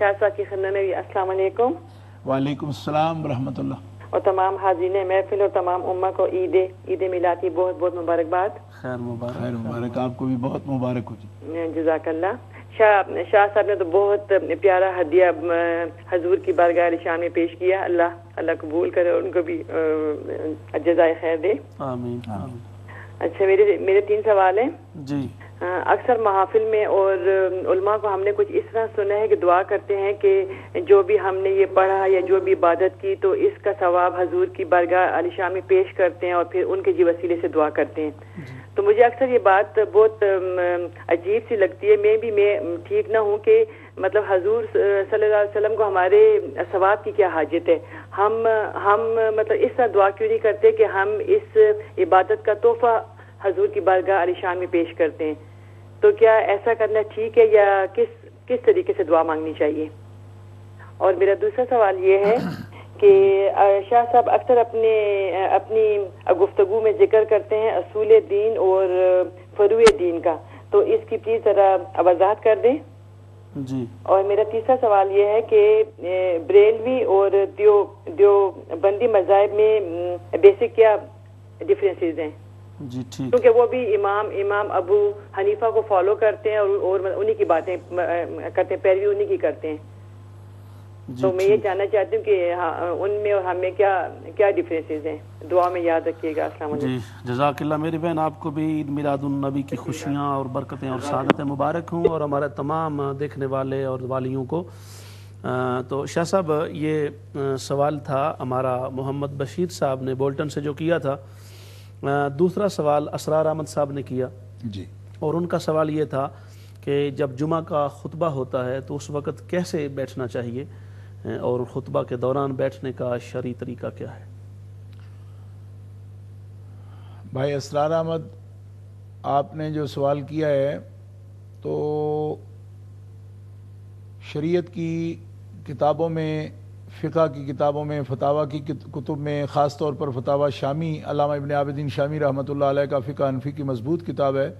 شاہ صاحب کی خدمت میں بھی السلام علیکم. وعلیکم السلام ورحمۃ اللہ. اور تمام حاضرین محفل اور تمام امہ کو عید میلاد کی بہت بہت مبارکباد. خیر مبارک. خیر مبارک، آپ کو بھی بہت مبارک ہو جی. جزاک اللہ. شاہ صاحب نے تو بہت پیارا ہدیہ حضور کی بارگاہ عالیشان میں پیش کیا. اللہ قبول کرے اور ان کو بھی جزائے خیر دے. آمین آمین. اچھا، میرے 3 سوال ہیں جی. اکثر محافل میں اور علماء کو ہم نے کچھ اس طرح سنا ہے کہ دعا کرتے ہیں کہ جو بھی ہم نے یہ پڑھا یا جو بھی عبادت کی تو اس کا ثواب حضور کی بارگاہ عالیشان میں پیش کرتے ہیں اور پھر ان کے وسیلے سے دعا کرتے ہیں. تو مجھے اکثر یہ بات بہت عجیب سی لگتی ہے. میں ٹھیک نہ ہوں کہ مطلب حضور صلی اللہ علیہ وسلم کو ہمارے ثواب کی کیا حاجت ہے. ہم مطلب اس طرح دعا کیوں نہیں کرتے کہ ہم اس عبادت کا تحفہ حضور کی بارگاہ عالیشان میں پیش کرتے ہیں. تو کیا ایسا کرنا ٹھیک ہے یا کس طریقے سے دعا مانگنی چاہیے؟ اور میرا دوسرا سوال یہ ہے کہ شاہ صاحب اکثر اپنی گفتگو میں ذکر کرتے ہیں اصول دین اور فروع دین کا، تو اس کی پلیز ذرا وضاحت کر دیں. جی. اور میرا تیسرا سوال یہ ہے کہ بریلوی اور دیوبندی مذاہب میں بیسک کیا ڈفرینسز ہیں؟ جی ٹھیک. کیونکہ وہ بھی امام ابو حنیفہ کو فالو کرتے ہیں اور انہی کی باتیں کرتے ہیں، پیروی انہی کی کرتے ہیں. تو میں یہ جاننا چاہتی ہوں کہ ان میں اور ہم میں کیا ڈفرینسز ہیں. دعا میں یاد رکھیے گا. السلام علیکم. جی جزاک اللہ. میری بہن آپ کو بھی عید میلاد النبی کی خوشیاں اور برکتیں اور سعادتیں مبارک ہوں، اور ہمارے تمام دیکھنے والے اور والیوں کو. تو شاہ صاحب یہ سوال تھا ہمارا محمد بشیر صاحب نے بولٹن سے جو کیا تھا. دوسرا سوال اسرار احمد صاحب نے کیا جی، اور ان کا سوال یہ تھا کہ جب جمعہ کا خطبہ ہوتا ہے تو اس وقت کیسے بیٹھنا چاہیے اور خطبہ کے دوران بیٹھنے کا شرعی طریقہ کیا ہے؟ بھائی اسرار احمد، آپ نے جو سوال کیا ہے تو شریعت کی کتابوں میں، فقہ کی کتابوں میں، فتاویٰ کی کتب میں، خاص طور پر فتاویٰ شامی، علامہ ابن عابدین شامی رحمۃ اللہ علیہ کا فقہ حنفی کی مضبوط کتاب ہے.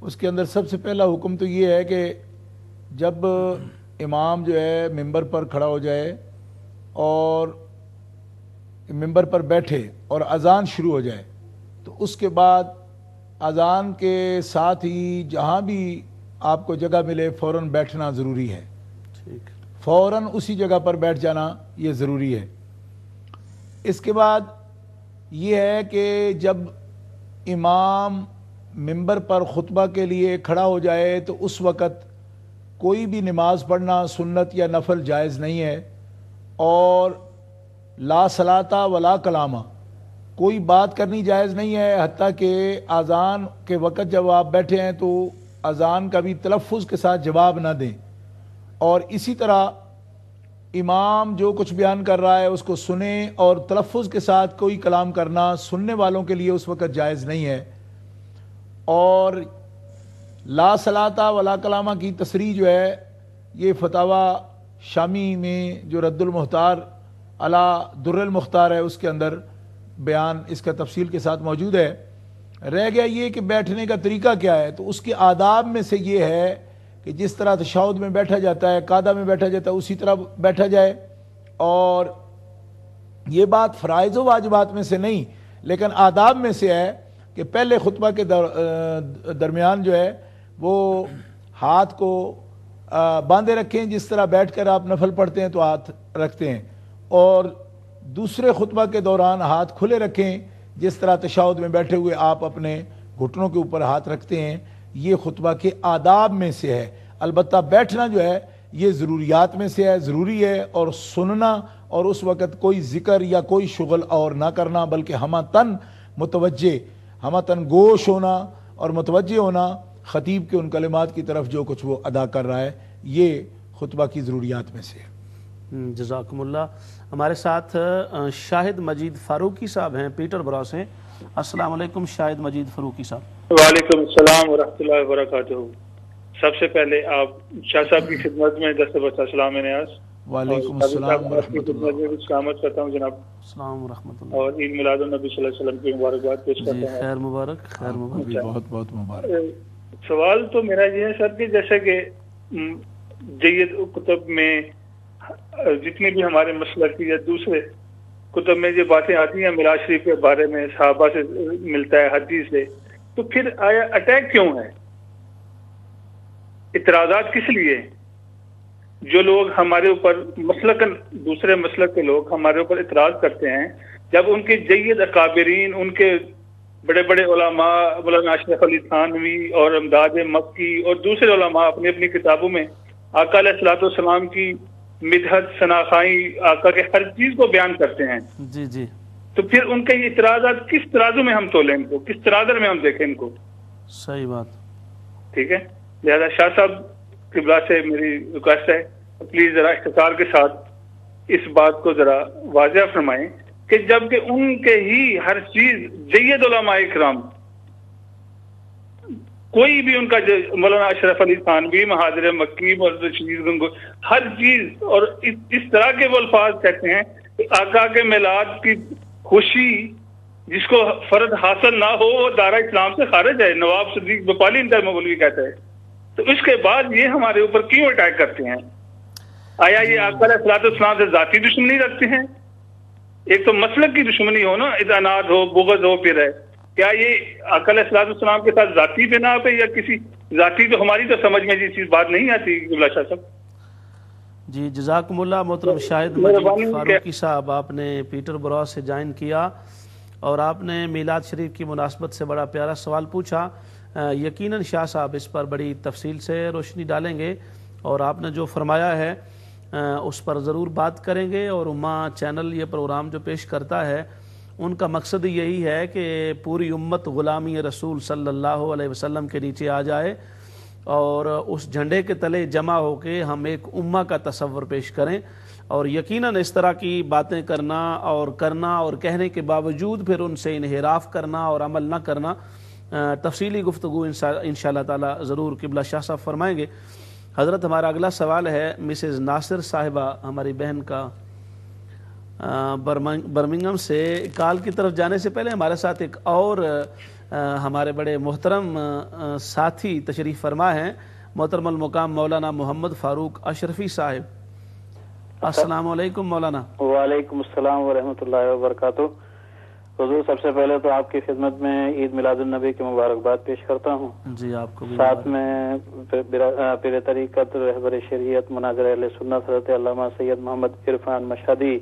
اس کے اندر سب سے پہلا حکم تو یہ ہے کہ جب امام جو ہے ممبر پر کھڑا ہو جائے اور ممبر پر بیٹھے اور اذان شروع ہو جائے تو اس کے بعد اذان کے ساتھ ہی جہاں بھی آپ کو جگہ ملے فوراً بیٹھنا ضروری ہے. ٹھیک. فوراً اسی جگہ پر بیٹھ جانا یہ ضروری ہے. اس کے بعد یہ ہے کہ جب امام ممبر پر خطبہ کے لیے کھڑا ہو جائے تو اس وقت کوئی بھی نماز پڑھنا سنت یا نفل جائز نہیں ہے، اور لا صلاۃ ولا کلامہ، کوئی بات کرنی جائز نہیں ہے، حتیٰ کہ اذان کے وقت جب آپ بیٹھے ہیں تو اذان کا بھی تلفظ کے ساتھ جواب نہ دیں. اور اسی طرح امام جو کچھ بیان کر رہا ہے اس کو سنیں، اور تلفظ کے ساتھ کوئی کلام کرنا سننے والوں کے لیے اس وقت جائز نہیں ہے. اور لا صلاۃ ولا کلامہ کی تصریح جو ہے یہ فتاویٰ شامی میں جو رد المختار علی در المختار ہے اس کے اندر بیان اس کا تفصیل کے ساتھ موجود ہے. رہ گیا یہ کہ بیٹھنے کا طریقہ کیا ہے، تو اس کے آداب میں سے یہ ہے کہ جس طرح تشہد میں بیٹھا جاتا ہے، قعدہ میں بیٹھا جاتا ہے، اسی طرح بیٹھا جائے. اور یہ بات فرائض و واجبات میں سے نہیں لیکن آداب میں سے ہے کہ پہلے خطبہ کے درمیان جو ہے وہ ہاتھ کو باندھے رکھیں، جس طرح بیٹھ کر آپ نفل پڑھتے ہیں تو ہاتھ رکھتے ہیں، اور دوسرے خطبہ کے دوران ہاتھ کھلے رکھیں جس طرح تشہد میں بیٹھے ہوئے آپ اپنے گھٹنوں کے اوپر ہاتھ رکھتے ہیں. یہ خطبہ کے آداب میں سے ہے. البتہ بیٹھنا جو ہے یہ ضروریات میں سے ہے، ضروری ہے، اور سننا اور اس وقت کوئی ذکر یا کوئی شغل اور نہ کرنا، بلکہ ہمہ تن متوجہ، ہمہ تن گوش ہونا اور متوجہ ہونا خطیب کے ان کلمات کی طرف جو کچھ وہ ادا کر رہا ہے، یہ خطبہ کی ضروریات میں سے ہے. جزاکم اللہ. ہمارے ساتھ شاہد مجید فاروقی صاحب ہیں پیٹر برا سے. السلام علیکم شاہد مجید فاروقی صاحب. وعلیکم السلام ورحمۃ اللہ وبرکاتہ. سب سے پہلے آپ شاہ صاحب کی خدمت میں دست برسہ سلام نیاز. وعلیکم السلام ورحمۃ اللہ. سلامت کرتا ہوں جناب. السلام ورحمۃ اللہ. اور عید میلاد النبی صلی اللہ علیہ وسلم کی مبارکباد پیش کرتا ہوں. خیر مبارک. خیر مبارک. بہت بہت مبارک. سوال تو میرا یہ ہے سر کہ جیسے کہ جید کتب میں جتنی بھی ہمارے مسلک یا دوسرے کتب میں یہ باتیں آتی ہیں میراث شریف کے بارے میں، صحابہ سے ملتا ہے، حدیث سے، تو پھر آیا اٹیک کیوں ہے؟ اعتراضات کس لیے؟ جو لوگ ہمارے اوپر مسلکن، دوسرے مسلک کے لوگ ہمارے اوپر اعتراض کرتے ہیں، جب ان کے جید اکابرین، ان کے بڑے بڑے علماء، مولانا اشرف علی تھانوی اور امداد مکی اور دوسرے علماء اپنی اپنی کتابوں میں آقا علیہ الصلوۃ والسلام کی مدحت، ثناخوائی، آقا کے ہر چیز کو بیان کرتے ہیں، جی جی، تو پھر ان کے یہ اعتراضات کس ترازو میں ہم تولیں ان کو، کس ترازر میں ہم دیکھیں ان کو؟ صحیح بات. ٹھیک ہے، لہذا شاہ صاحب قبلہ سے میری ریکویسٹ ہے پلیز ذرا اختصار کے ساتھ اس بات کو ذرا واضح فرمائیں کہ جبکہ ان کے ہی ہر چیز جید علماء کرام، کوئی بھی ان کا مولانا اشرف علی تھانوی، مہاجر مکی، مولانا رشید گنگو، ہر چیز، اور اس طرح کے وہ الفاظ کہتے ہیں کہ آقا کے میلاد کی خوشی جس کو فرد حاصل نہ ہو وہ دارا اسلام سے خارج ہے. نواب صدیق بھوپالی انتر مولوی کہتا ہے. تو اس کے بعد یہ ہمارے اوپر کیوں اٹیک کرتے ہیں؟ آیا یہ آقا علیہ الصلوۃ والسلام سے ذاتی دشمنی رکھتے ہیں؟ ایک تو مسلک کی دشمنی ہو نا، اذعنات ہو، بغض ہو، پھر ہے کیا یہ آقا علیہ الصلوۃ والسلام کے ساتھ ذاتی بنا پہ یا کسی ذاتی؟ تو ہماری تو سمجھ میں یہ چیز بات نہیں آتی قبلہ شاہ صاحب. جی جزاکم اللہ. محترم شاہد مجید فاروقی صاحب، آپ نے پیٹر برو سے جوائن کیا اور آپ نے میلاد شریف کی مناسبت سے بڑا پیارا سوال پوچھا. یقیناً شاہ صاحب اس پر بڑی تفصیل سے روشنی ڈالیں گے اور آپ نے جو فرمایا ہے اس پر ضرور بات کریں گے. اور امہ چینل یہ پروگرام جو پیش کرتا ہے ان کا مقصد یہی ہے کہ پوری امت غلامی رسول صلی اللہ علیہ وسلم کے نیچے آ جائے اور اس جھنڈے کے تلے جمع ہو کے ہم ایک امہ کا تصور پیش کریں. اور یقیناً اس طرح کی باتیں کرنا اور کہنے کے باوجود پھر ان سے انحراف کرنا اور عمل نہ کرنا، تفصیلی گفتگو انشاءاللہ تعالی ضرور قبلہ شاہ صاحب فرمائیں گے. حضرت ہمارا اگلا سوال ہے مسز ناصر صاحبہ، ہماری بہن کا برمنگھم سے. کال کی طرف جانے سے پہلے ہمارے ساتھ ایک اور ہمارے بڑے محترم ساتھی تشریف فرما ہیں، محترم المقام مولانا محمد فاروق اشرفی صاحب. السلام علیکم مولانا. وعلیکم السلام ورحمۃ اللہ وبرکاتہ. حضور سب سے پہلے تو آپ کی خدمت میں عید میلاد النبی کی مبارکباد پیش کرتا ہوں. جی آپ کو بھی. ساتھ میں پیر طریقت، رہبر شریعت، مناظر اہل سنت حضرت علامہ سید محمد عرفان مشہدی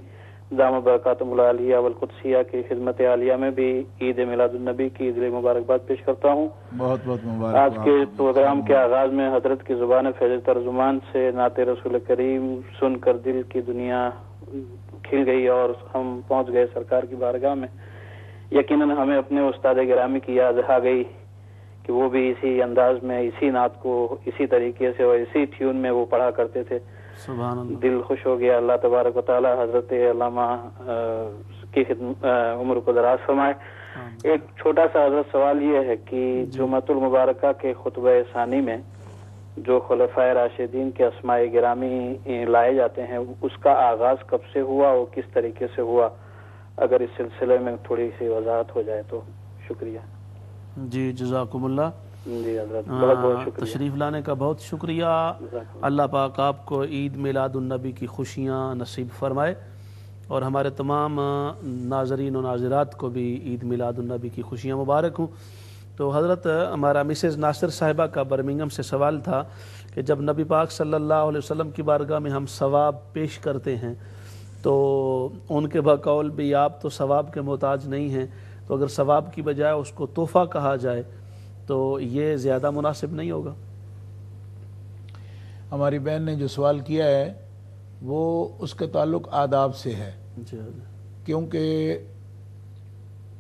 دامت برکاتہم العالیہ والقدسیہ کی خدمت عالیہ میں بھی عید میلاد النبی کی دلی مبارکباد پیش کرتا ہوں. بہت بہت مبارک. آج کے پروگرام کے آغاز میں حضرت کی زبان فیض ترجمان سے نعت رسول کریم سن کر دل کی دنیا کھل گئی اور ہم پہنچ گئے سرکار کی بارگاہ میں. یقیناً ہمیں اپنے استاد گرامی کی یاد آ گئی کہ وہ بھی اسی انداز میں، اسی نعت کو اسی طریقے سے اور اسی ٹیون میں وہ پڑھا کرتے تھے. سبحان اللہ. دل خوش ہو گیا. اللہ تبارک و تعالی حضرت علامہ کی عمر کو دراز فرمائے. ایک چھوٹا سا حضرت سوال یہ ہے کہ جمعۃ المبارکہ کے خطبہ ثانی میں جو خلفائے راشدین کے اسماء گرامی لائے جاتے ہیں اس کا آغاز کب سے ہوا اور کس طریقے سے ہوا؟ اگر اس سلسلے میں تھوڑی سی وضاحت ہو جائے تو شکریہ. جی جزاکم اللہ. جی حضرت بہت بہت شکریہ. تشریف لانے کا بہت شکریہ. اللہ پاک آپ کو عید میلاد النبی کی خوشیاں نصیب فرمائے اور ہمارے تمام ناظرین و ناظرات کو بھی عید میلاد النبی کی خوشیاں مبارک ہوں. تو حضرت ہمارا مسز ناصر صاحبہ کا برمنگھم سے سوال تھا کہ جب نبی پاک صلی اللہ علیہ وسلم کی بارگاہ میں ہم ثواب پیش کرتے ہیں تو ان کے بقول بھی آپ تو ثواب کے محتاج نہیں ہیں، تو اگر ثواب کی بجائے اس کو تحفہ کہا جائے تو یہ زیادہ مناسب نہیں ہوگا؟ ہماری بہن نے جو سوال کیا ہے وہ اس کا تعلق آداب سے ہے. جی. کیونکہ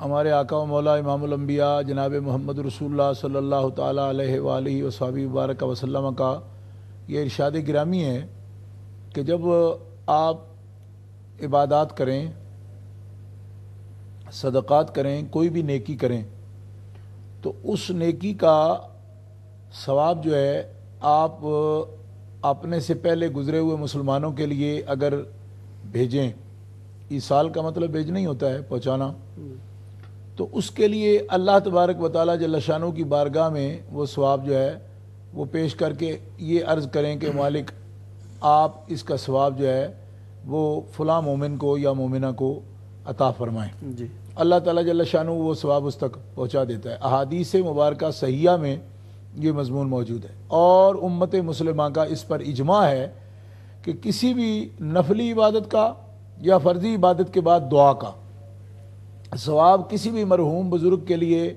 ہمارے آقا و مولا امام الانبیاء جناب محمد رسول اللہ صلی اللہ تعالیٰ علیہ وآلہ وصحبہ وبارک وسلم کا یہ ارشاد گرامی ہے کہ جب آپ عبادات کریں، صدقات کریں، کوئی بھی نیکی کریں تو اس نیکی کا ثواب جو ہے آپ اپنے سے پہلے گزرے ہوئے مسلمانوں کے لیے اگر بھیجیں، ایصال کا مطلب بھیجنا ہی ہوتا ہے، پہنچانا، تو اس کے لیے اللہ تبارک و تعالیٰ جل شانہ کی بارگاہ میں وہ ثواب جو ہے وہ پیش کر کے یہ عرض کریں کہ مالک آپ اس کا ثواب جو ہے وہ فلاں مومن کو یا مومنہ کو عطا فرمائیں. جی اللہ تعالیٰ جل شانہ وہ ثواب اس تک پہنچا دیتا ہے. احادیث مبارکہ صحیحہ میں یہ مضمون موجود ہے، اور امت مسلمہ کا اس پر اجماع ہے کہ کسی بھی نفلی عبادت کا یا فرضی عبادت کے بعد دعا کا ثواب کسی بھی مرحوم بزرگ کے لیے،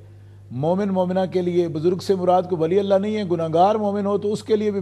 مومن مومنہ کے لیے، بزرگ سے مراد کو ولی اللہ نہیں ہے، گناہگار مومن ہو تو اس کے لیے بھی